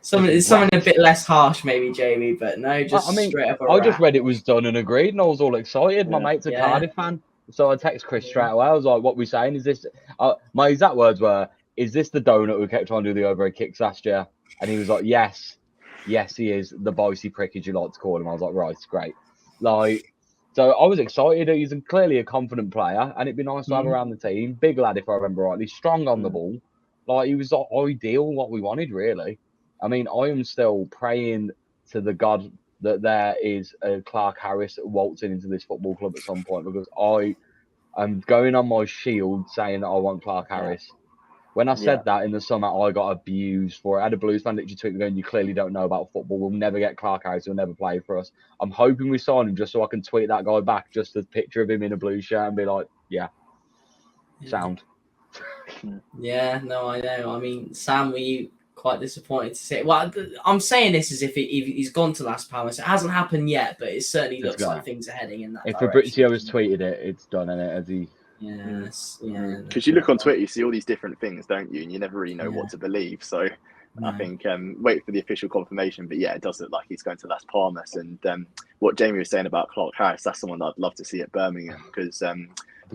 Something a bit less harsh, maybe, Jamie, but no, just straight up. I just read it was done and agreed, and I was all excited. My mate's a Cardiff fan, so I text Chris straight away. I was like, "What we saying? Is this?" My exact words were, "Is this the donut who kept trying to do the overhead kicks last year?" And he was like, "Yes, he is the bossy prick, as you like to call him." I was like, "Right, great." So I was excited. He's clearly a confident player, and it'd be nice to have around the team. Big lad, if I remember rightly, strong on the ball. He was ideal, what we wanted, really. I mean, I am still praying to the God that there is a Clark Harris waltzing into this football club at some point, because I am going on my shield saying that I want Clark Harris. When I said that in the summer, I got abused for it. I had a Blues fan literally tweet me going, "You clearly don't know about football. We'll never get Clark Harris. He'll never play for us." I'm hoping we sign him just so I can tweet that guy back just a picture of him in a blue shirt and be like, yeah. Sound. Yeah, no, I know. I mean, Sam, were you quite disappointed to see it? Well, I'm saying this as if he's gone to Las Palmas. It hasn't happened yet, but it certainly looks like things are heading in that direction. If direction. Fabrizio has tweeted it, it's done, and it as he. Yes, yeah. Because you look on Twitter, you see all these different things, don't you? And you never really know what to believe. So I think wait for the official confirmation. But yeah, it does look like he's going to Las Palmas. And what Jamie was saying about Clark Harris, that's someone that I'd love to see at Birmingham because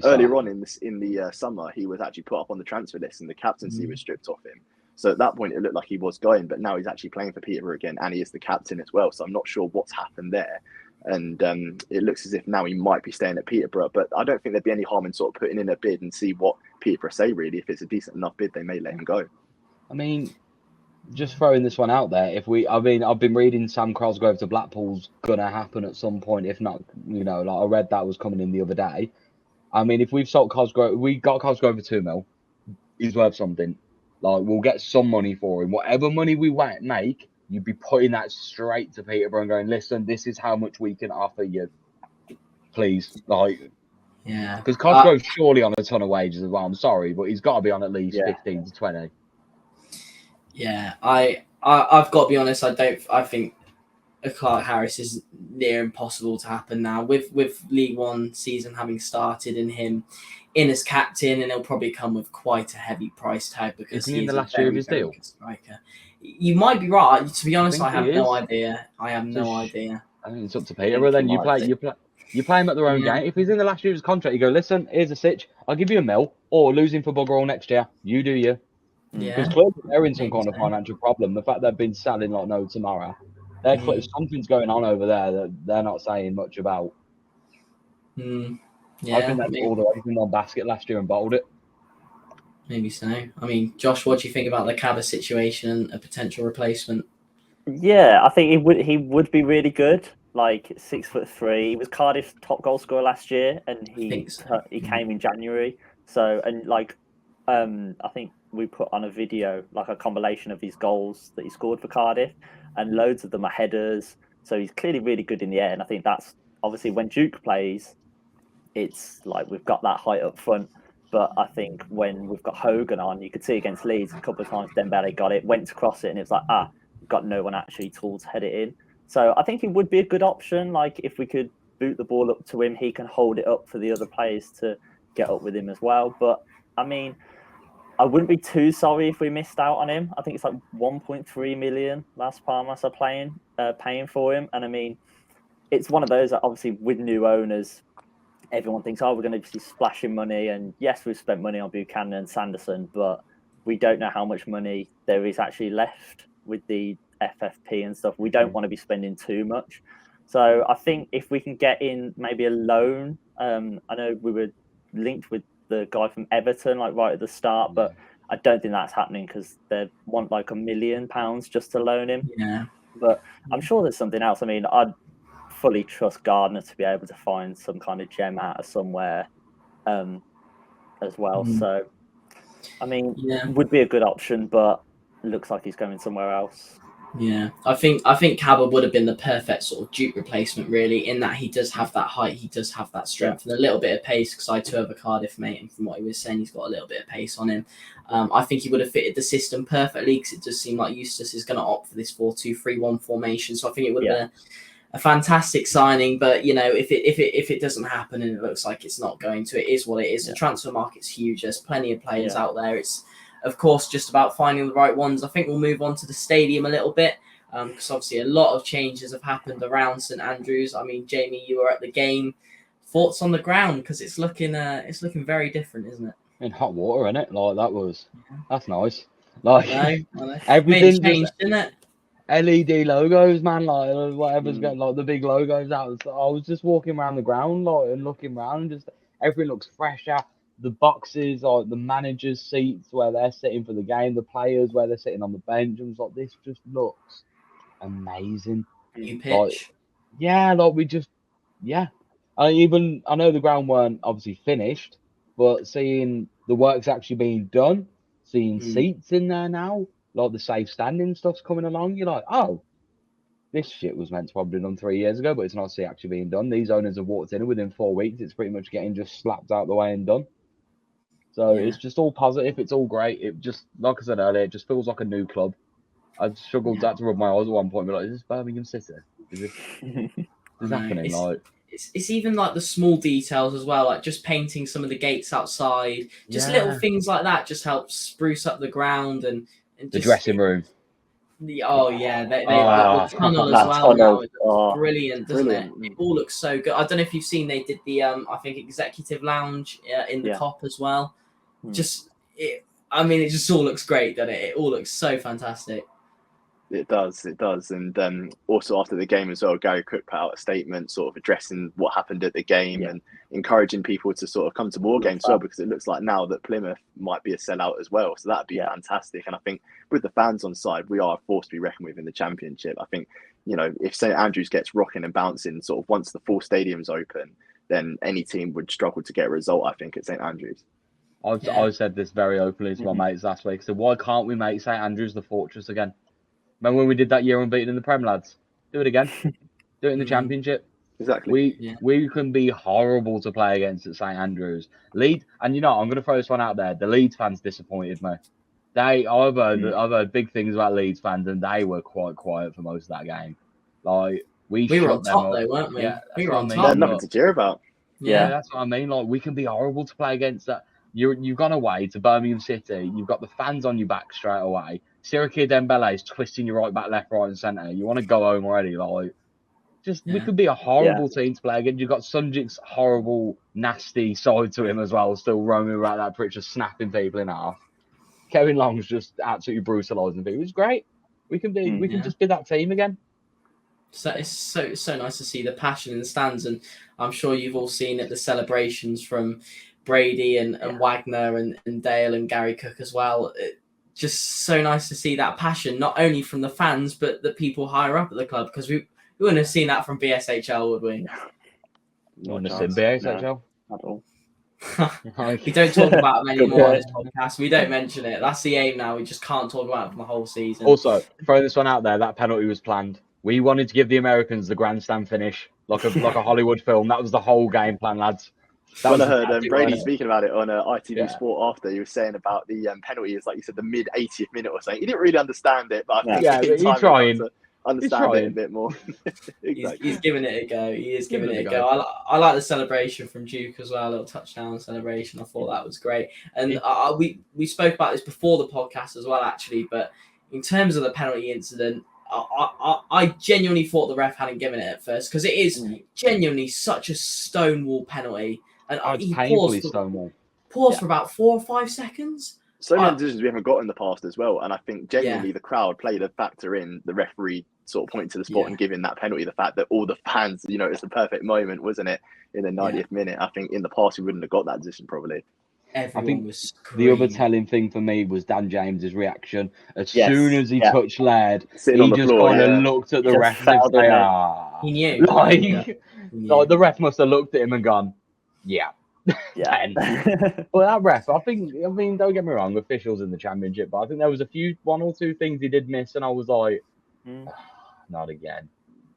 earlier on in the summer, he was actually put up on the transfer list and the captaincy was stripped off him. So at that point, it looked like he was going, but now he's actually playing for Peterborough again, and he is the captain as well. So I'm not sure what's happened there. And it looks as if now he might be staying at Peterborough, but I don't think there'd be any harm in sort of putting in a bid and see what Peterborough say, really. If it's a decent enough bid, they may let him go. I mean, just throwing this one out there, I've been reading Sam Cosgrove to Blackpool's going to happen at some point, if not, like I read that was coming in the other day. I mean, if we've sold Cosgrove, we got Cosgrove for 2 mil, he's worth something. Like, we'll get some money for him. Whatever money we make, you'd be putting that straight to Peterborough and going, listen, this is how much we can offer you. Please. Like, yeah. Because Cosgrove's surely on a ton of wages as well. I'm sorry, but he's got to be on at least 15 to 20. Yeah, I've got to be honest. I think a Clark Harris is near impossible to happen now. With League One season having started and him in as captain, and he'll probably come with quite a heavy price tag because he's in the last year of his deal. Striker. You might be right. To be honest, I have no idea. idea. I think it's up to Peterborough. Then you play him at their own game. If he's in the last year of his contract, you go, listen, here's a sitch. I'll give you 1 mil, or lose him for bugger all next year. You do you. Because clearly they're in some kind of financial problem. The fact they've been selling like no tomorrow. Something's going on over there that they're not saying much about. Yeah, I think they pulled everything on basket last year and bottled it. Maybe so. I mean, Josh, what do you think about the Cabba situation and a potential replacement? Yeah, I think he would be really good. Like 6'3", he was Cardiff's top goal scorer last year, and he came in January. So I think we put on a video like a compilation of his goals that he scored for Cardiff, and loads of them are headers. So he's clearly really good in the air, and I think that's obviously when Duke plays, it's like we've got that height up front. But I think when we've got Hogan on, you could see against Leeds a couple of times Dembele got it, went to cross it, and it was like, we've got no one actually tall to head it in. So I think he would be a good option. Like if we could boot the ball up to him, he can hold it up for the other players to get up with him as well. But I mean, I wouldn't be too sorry if we missed out on him. I think it's like 1.3 million Las Palmas are paying for him. And I mean, it's one of those that obviously with new owners, everyone thinks, we're going to be splashing money. And yes, we've spent money on Buchanan and Sanderson, but we don't know how much money there is actually left with the FFP and stuff. We don't want to be spending too much. So I think if we can get in maybe a loan, I know we were linked with the guy from Everton like right at the start, but I don't think that's happening because they want like £1 million just to loan him. Yeah. But I'm sure there's something else. I mean, I'd fully trust Gardner to be able to find some kind of gem out of somewhere as well. So, I mean, would be a good option, but it looks like he's going somewhere else. Yeah, I think Cabba would have been the perfect sort of Duke replacement, really, in that he does have that height, he does have that strength, and a little bit of pace, because I too have a Cardiff mate, and from what he was saying, he's got a little bit of pace on him. I think he would have fitted the system perfectly, because it does seem like Eustace is going to opt for this 4-2-3-1 formation, so I think it would have been a fantastic signing. But if it doesn't happen, and it looks like it's not going to, it is what it is. The transfer market's huge. There's plenty of players out there. It's of course just about finding the right ones. I think we'll move on to the stadium a little bit, because obviously a lot of changes have happened around St Andrews. I mean, Jamie, you were at the game. Thoughts on the ground, because it's looking very different, isn't it? In hot water, isn't it? Like that's nice. Like I know. everything changed, didn't it? LED logos, man, like whatever's going, like the big logos out. So I was just walking around the ground, like, and looking around, and just everything looks fresher. The boxes, like the managers' seats where they're sitting for the game, the players where they're sitting on the bench, and like this just looks amazing. New pitch. I know the ground weren't obviously finished, but seeing the work's actually being done, seeing seats in there now, like the safe standing stuff's coming along. You're like, oh, this shit was meant to probably be done 3 years ago, but it's not actually being done. These owners have walked in and within 4 weeks. It's pretty much getting just slapped out the way and done. So it's just all positive. It's all great. It just, like I said earlier, it just feels like a new club. I struggled to rub my eyes at one point, but like, is this Birmingham City? Is this happening? It's even like the small details as well, like just painting some of the gates outside, just little things like that just helps spruce up the ground and just, the dressing room. The tunnel as well. Now, it's brilliant, doesn't it? It all looks so good. I don't know if you've seen, they did the I think executive lounge in the top as well. Just it just all looks great, doesn't it? It all looks so fantastic. It does. And also after the game as well, Gary Cook put out a statement sort of addressing what happened at the game and encouraging people to sort of come to more games as well, because it looks like now that Plymouth might be a sellout as well. So that'd be fantastic. And I think with the fans on side, we are a force to be reckoned with in the Championship. I think, if St Andrews gets rocking and bouncing sort of once the full stadium's open, then any team would struggle to get a result, I think, at St Andrews. I said this very openly to my mates last week. So why can't we make St Andrews the fortress again? Remember when we did that year unbeaten in the Prem, lads? Do it again. Do it in the Championship. Exactly. We can be horrible to play against at St Andrews. Leeds, and I'm going to throw this one out there. The Leeds fans disappointed me. I've heard big things about Leeds fans, and they were quite quiet for most of that game. Like we were on top though, weren't we? Yeah, we were on top. They had nothing to cheer about. Yeah, that's what I mean. Like we can be horrible to play against that. You've gone away to Birmingham City. You've got the fans on your back straight away. Siriki Dembele is twisting your right back, left, right, and centre. You want to go home already, like. We could be a horrible team to play against. You've got Sunjik's horrible, nasty side to him as well, still roaming around that pitch, just snapping people in half. Kevin Long's just absolutely brutalising people. It's great. We can just be that team again. So it's so nice to see the passion in the stands, and I'm sure you've all seen it, the celebrations from Brady and Wagner and Dale and Gary Cook as well. Just so nice to see that passion, not only from the fans, but the people higher up at the club, because we wouldn't have seen that from BSHL, would we? You wouldn't have seen BSHL? No, at all. We don't talk about them anymore on this podcast. We don't mention it. That's the aim now. We just can't talk about it for the whole season. Also, throw this one out there, that penalty was planned. We wanted to give the Americans the grandstand finish, like a Hollywood film. That was the whole game plan, lads. I heard Brady speaking about it on ITV Sport after, he was saying about the penalty is, like you said, the mid 80th minute or something. He didn't really understand it, but I think he's trying to understand it a bit more. Exactly. He's giving it a go. He is giving it a go. I like the celebration from Duke as well, a little touchdown celebration. I thought that was great. And we spoke about this before the podcast as well, actually, but in terms of the penalty incident, I genuinely thought the ref hadn't given it at first, because it is genuinely such a stonewall penalty. And he paused for about 4 or 5 seconds. So many decisions we haven't got in the past as well. And I think genuinely the crowd played a factor in the referee sort of pointing to the spot and giving that penalty. The fact that all the fans, it's a perfect moment, wasn't it? In the 90th minute. I think in the past we wouldn't have got that decision probably. Everyone was screaming. The other telling thing for me was Dan James's reaction. As soon as he touched Laird, he just kind of looked at the ref and said, he knew. Like the ref must have looked at him and gone, yeah. Well, that ref, I mean, don't get me wrong, officials in the Championship, but I think there was one or two things he did miss, and I was like, not again.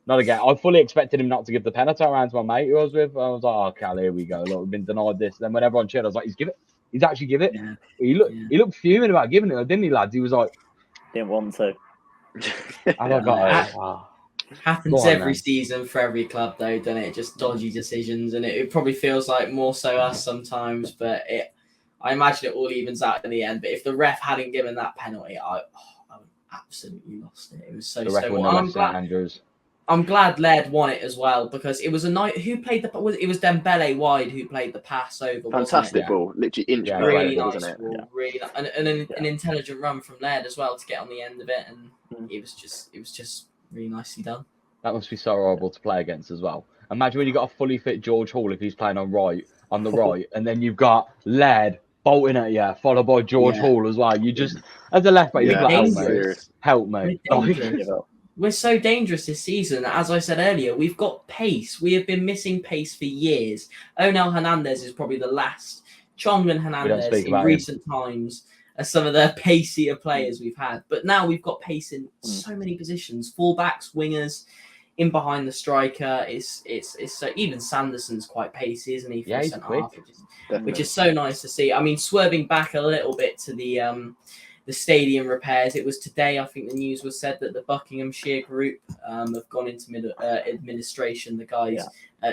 I fully expected him not to give the penalty around to my mate who I was with. I was like, oh, Cal, here we go. Look, we've been denied this. Then when everyone cheered, I was like, he's actually give it. Yeah. He looked fuming about giving it, didn't he, lads? He was like, didn't want to. Happens every season for every club, though, doesn't it? Just dodgy decisions, and it probably feels like more so us sometimes. But I imagine it all evens out in the end. But if the ref hadn't given that penalty, I absolutely lost it. It was so. I'm glad Laird won it as well, because it was a night. Who played it was Dembele wide who played the pass over. Fantastic ball, literally inch really nice wasn't it? Ball, really, and an intelligent run from Laird as well to get on the end of it, and it was just really nicely done. That must be so horrible to play against as well. Imagine when you got a fully fit George Hall if he's playing on the right, and then you've got Laird bolting at you, followed by George Hall as well. You just, as a left back, you're like, help me. We're so dangerous this season. As I said earlier, we've got pace. We have been missing pace for years. Onel Hernandez is probably the last. Chong and Hernandez in recent times. some of the pacier players we've had. But now we've got pace in so many positions: fullbacks, wingers, in behind the striker. It's so even Sanderson's quite pacey, isn't he? Yeah, he's quick. Which is so nice to see. I mean, swerving back a little bit to the stadium repairs. It was today, I think the news was said that the Buckinghamshire group have gone into administration. The guys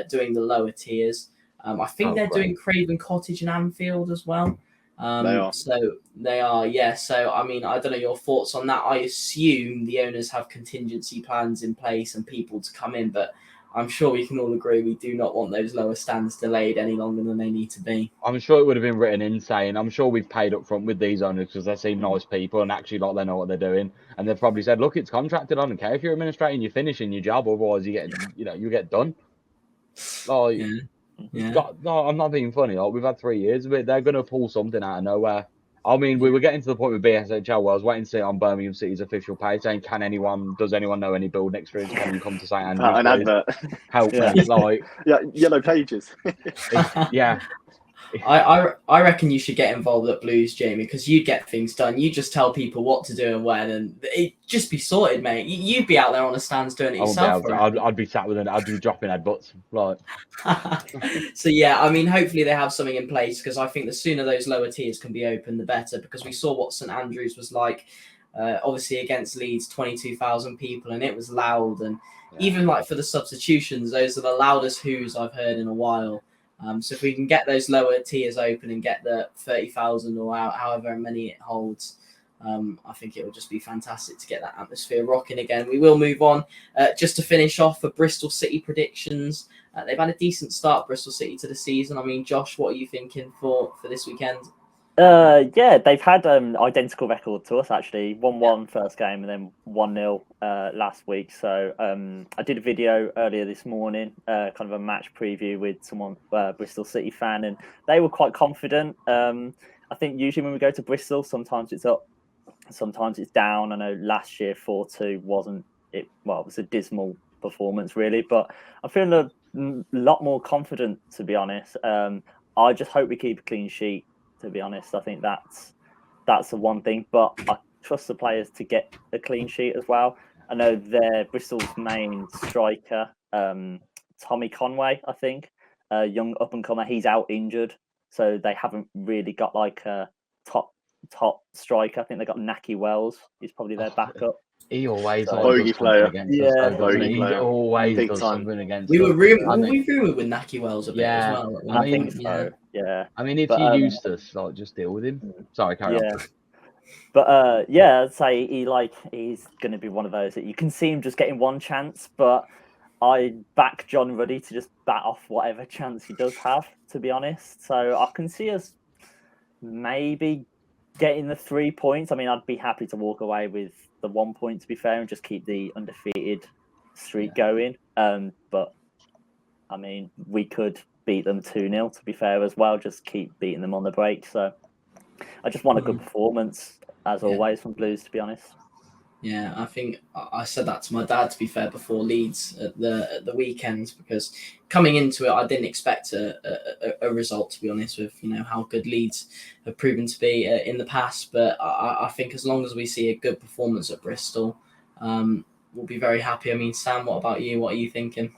doing the lower tiers. I think they're doing Craven Cottage and Anfield as well. They are. So they are, yeah. So I mean, I don't know your thoughts on that. I assume the owners have contingency plans in place and people to come in, but I'm sure we can all agree we do not want those lower stands delayed any longer than they need to be. I'm sure it would have been written in saying, I'm sure we've paid up front with these owners because they seem nice people and actually like they know what they're doing. And they've probably said, look, it's contracted. I don't care if you're administrating, you're finishing your job, otherwise you get done. Like, no, I'm not being funny. Like, we've had 3 years of it. They're going to pull something out of nowhere. I mean, we were getting to the point with BSHL where I was waiting to see it on Birmingham City's official page saying, does anyone know any building experience? Can you come to St Andrews? An advert. Help me. Like, yellow pages. Yeah. I reckon you should get involved at Blues, Jamie, because you'd get things done. You just tell people what to do and when, and it'd just be sorted, mate. You'd be out there on the stands doing it yourself. I'd be sat with it. I'd be dropping headbutts. Right. So yeah, I mean, hopefully they have something in place because I think the sooner those lower tiers can be open, the better. Because we saw what St Andrews was like, obviously against Leeds, 22,000 people, and it was loud. And even like for the substitutions, those are the loudest hoos I've heard in a while. So if we can get those lower tiers open and get the 30,000 or however many it holds, I think it will just be fantastic to get that atmosphere rocking again. We will move on. Just to finish off for Bristol City predictions. They've had a decent start, Bristol City, to the season. I mean, Josh, what are you thinking for this weekend? They've had identical record to us, actually. 1-1 first game and then 1-0 last week. So I did a video earlier this morning, kind of a match preview with someone, Bristol City fan, and they were quite confident. I think usually when we go to Bristol, sometimes it's up, sometimes it's down. I know last year 4-2 it was a dismal performance, really. But I'm feeling a lot more confident, to be honest. I just hope we keep a clean sheet. To be honest, I think that's the one thing. But I trust the players to get a clean sheet as well. I know they're Bristol's main striker, Tommy Conway, I think, a young up and comer. He's out injured, so they haven't really got like a top striker. I think they got Naki Wells. He's probably their backup. He always bogey player. He always Big does time. something against We us. were rumoured with Naki Wells a bit as well. I think so. Yeah. I mean, if you used us, like, just deal with him. Sorry, carry on. But I'd say he's going to be one of those that you can see him just getting one chance. But I back John Ruddy to just bat off whatever chance he does have, to be honest. So I can see us maybe getting the 3 points. I mean, I'd be happy to walk away with the 1 point, to be fair, and just keep the undefeated streak going. But I mean, we could beat them 2-0, to be fair, as well. Just keep beating them on the break. So I just want a good performance, as always, from Blues, to be honest. Yeah, I think I said that to my dad, to be fair, before Leeds at the weekends, because coming into it, I didn't expect a result, to be honest, with how good Leeds have proven to be in the past. But I think as long as we see a good performance at Bristol, we'll be very happy. I mean, Sam, what about you? What are you thinking?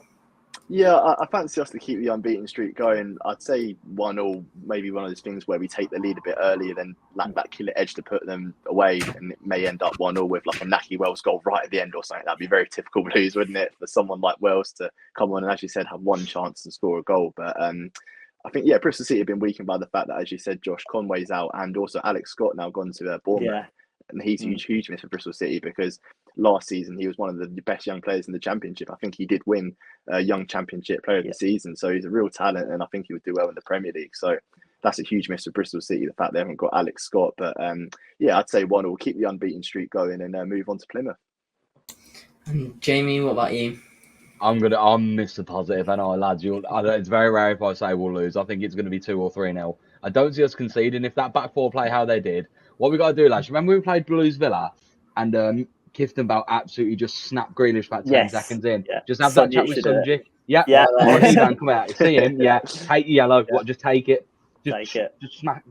Yeah, I fancy us to keep the unbeaten streak going. I'd say 1-1, maybe one of those things where we take the lead a bit earlier, then lack that killer edge to put them away, and it may end up 1-1 with like a Naki Wells goal right at the end or something. That'd be very typical Blues, wouldn't it, for someone like Wells to come on and, as you said, have one chance to score a goal. But I think, Bristol City have been weakened by the fact that, as you said, Josh Conway's out, and also Alex Scott now gone to Bournemouth. Yeah. And he's a huge miss for Bristol City, because last season he was one of the best young players in the Championship. I think he did win Young Championship Player of the Season. So he's a real talent, and I think he would do well in the Premier League. So that's a huge miss for Bristol City, the fact they haven't got Alex Scott. But I'd say 1-1, keep the unbeaten streak going and move on to Plymouth. And Jamie, what about you? I'm Mr. Positive, and lads, it's very rare if I say we'll lose. I think it's going to be 2 or 3-0. I don't see us conceding. If that back four play how they did, what we got to do, lads, remember we played Blues Villa and Kifton Bell absolutely just snapped Grealish about 10 seconds in. Yeah. Just have that chat with Sunji. Yeah. Come out. See him. Yeah. Take the yellow. Just take it. Take it. Just smack.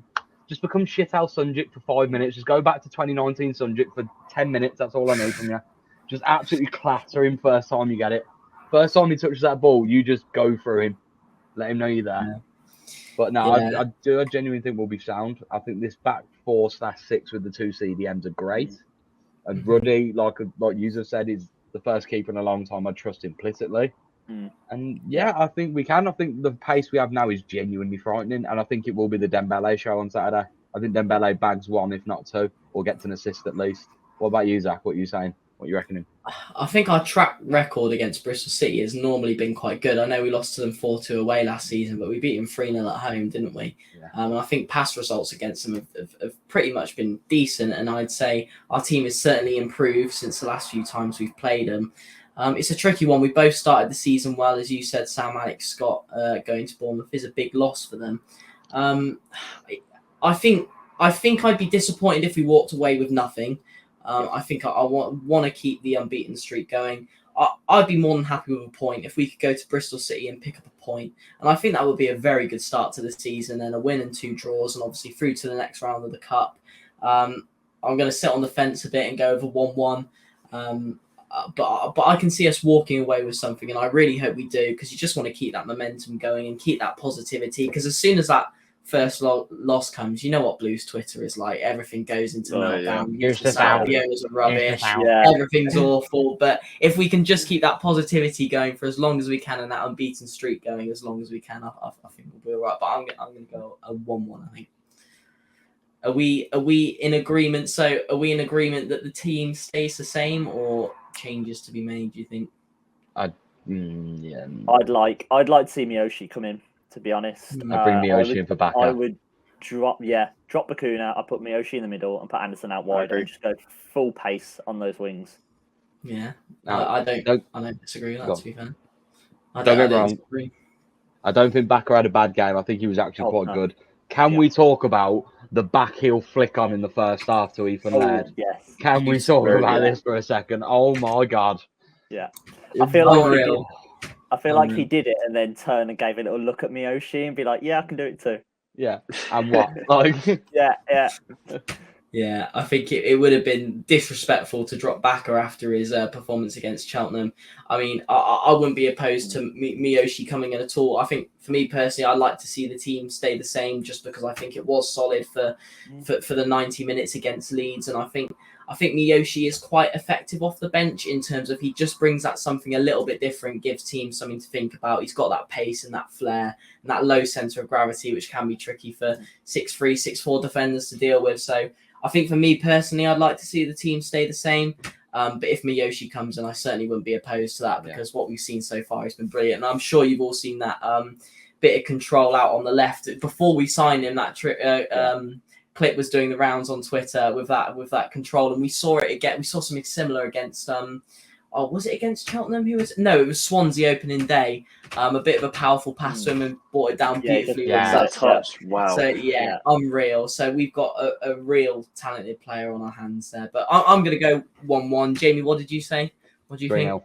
Just become shithouse Sunjic for 5 minutes. Just go back to 2019 Sunjic for 10 minutes. That's all I need from you. Just absolutely clatter him first time you get it. First time he touches that ball, you just go through him. Let him know you're there. Yeah. But no, Yeah. I genuinely think we'll be sound. I think this back 4/6 with the 2 CDMs are great. And Ruddy, like you have said, is the first keeper in a long time. I trust implicitly. And yeah, I think we can. I think the pace we have now is genuinely frightening, and I think it will be the Dembele show on Saturday. I think Dembele bags 1, if not 2, or gets an assist at least. What about you, Zach? What are you saying? What are you reckoning? I think our track record against Bristol City has normally been quite good. I know we lost to them 4-2 away last season, but we beat them 3-0 at home, didn't we? Yeah. And I think past results against them have pretty much been decent, and I'd say our team has certainly improved since the last few times we've played them. It's a tricky one. We both started the season well, as you said. Sam Alex Scott going to Bournemouth is a big loss for them. I think I'd be disappointed if we walked away with nothing. I think I want to keep the unbeaten streak going. I'd be more than happy with a point if we could go to Bristol City and pick up a point. And I think that would be a very good start to the season, and a win and 2 draws, and obviously through to the next round of the Cup. I'm going to sit on the fence a bit and go over 1-1. But I can see us walking away with something, and I really hope we do, because you just want to keep that momentum going and keep that positivity. Because as soon as that first loss comes, you know what Blues Twitter is like. Everything goes into meltdown. The owners are rubbish. Everything's awful. But if we can just keep that positivity going for as long as we can, and that unbeaten streak going as long as we can, I think we'll be all right. But I'm going to go a 1-1, I think. Are we in agreement? So are we in agreement that the team stays the same or changes to be made, do you think? Yeah. I'd like to see Miyoshi come in, to be honest. I'd bring Miyoshi in for backup. I would drop Bakuna. I put Miyoshi in the middle and put Anderson out wide and just go full pace on those wings. Yeah. I don't disagree with that, to be fair. Don't get wrong. Disagree. I don't think Baka had a bad game. I think he was actually quite good. Can we talk about the back heel flick on in the first half to Ethan Laird? Yes. Can we talk about this for a second? Oh my God. Yeah. I feel like he did it and then turned and gave a little look at Miyoshi and be like, yeah, I can do it too. Yeah. And what? Yeah. Yeah, I think it would have been disrespectful to drop Baka after his performance against Cheltenham. I mean, I wouldn't be opposed to Miyoshi coming in at all. I think, for me personally, I'd like to see the team stay the same, just because I think it was solid for the 90 minutes against Leeds. And I think Miyoshi is quite effective off the bench in terms of he just brings that something a little bit different, gives teams something to think about. He's got that pace and that flair and that low centre of gravity, which can be tricky for 6'3", 6'4" defenders to deal with. So I think for me personally, I'd like to see the team stay the same. But if Miyoshi comes in, I certainly wouldn't be opposed to that, because what we've seen so far has been brilliant. And I'm sure you've all seen that bit of control out on the left. Before we signed him, that clip was doing the rounds on Twitter with that control. And we saw it again. We saw something similar against... was it against Cheltenham? It was Swansea opening day. A bit of a powerful pass to him and brought it down beautifully. That touch, wow. So unreal. So we've got a real talented player on our hands there. But I'm going to go 1-1. Jamie, what did you say? What do you think?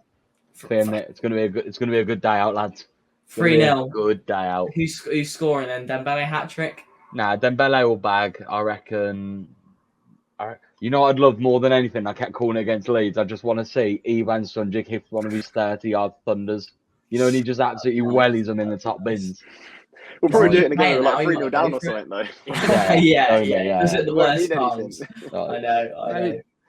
It's going to be a good day out, lads. 3-0. Good day out. Who's scoring then? Dembele hat trick? Nah, Dembele will bag. I reckon. You know what I'd love more than anything? I kept calling it against Leeds. I just want to see Ivan Sunjic hit one of his 30-yard thunders. You know, and he just absolutely wellies them in the top bins. We'll probably do it again. We're like 3-0 down or something, though. Yeah. Is it the worst times? I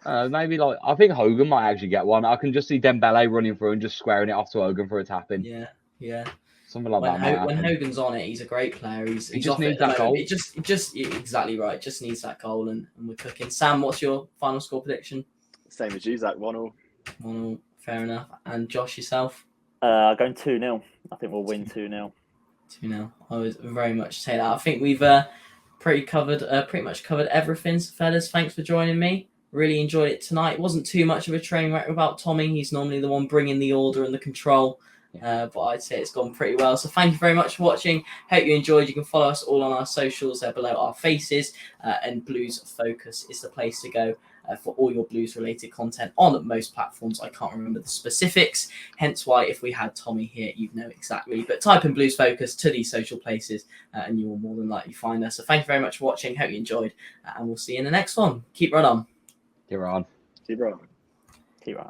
know. Maybe I think Hogan might actually get one. I can just see Dembele running through and just squaring it off to Hogan for a tap in. Yeah. Something like that. When Hogan's on it, he's a great player. He just needs that goal. It just exactly right. Just needs that goal, and we're cooking. Sam, what's your final score prediction? Same as you, Zach. 1-1. 1-1. Fair enough. And Josh, yourself? Going 2-0. I think we'll win 2-0. 2-0. I would very much say that. I think we've pretty much covered everything, fellas. Thanks for joining me. Really enjoyed it tonight. It wasn't too much of a train wreck without Tommy. He's normally the one bringing the order and the control. But I'd say it's gone pretty well. So thank you very much for watching. Hope you enjoyed. You can follow us all on our socials there below our faces. And Blues Focus is the place to go for all your Blues related content on most platforms. I can't remember the specifics, hence why if we had Tommy here, you'd know exactly. But type in Blues Focus to these social places and you will more than likely find us. So thank you very much for watching. Hope you enjoyed. And we'll see you in the next one. Keep right on. You're on. Keep rolling. Keep right.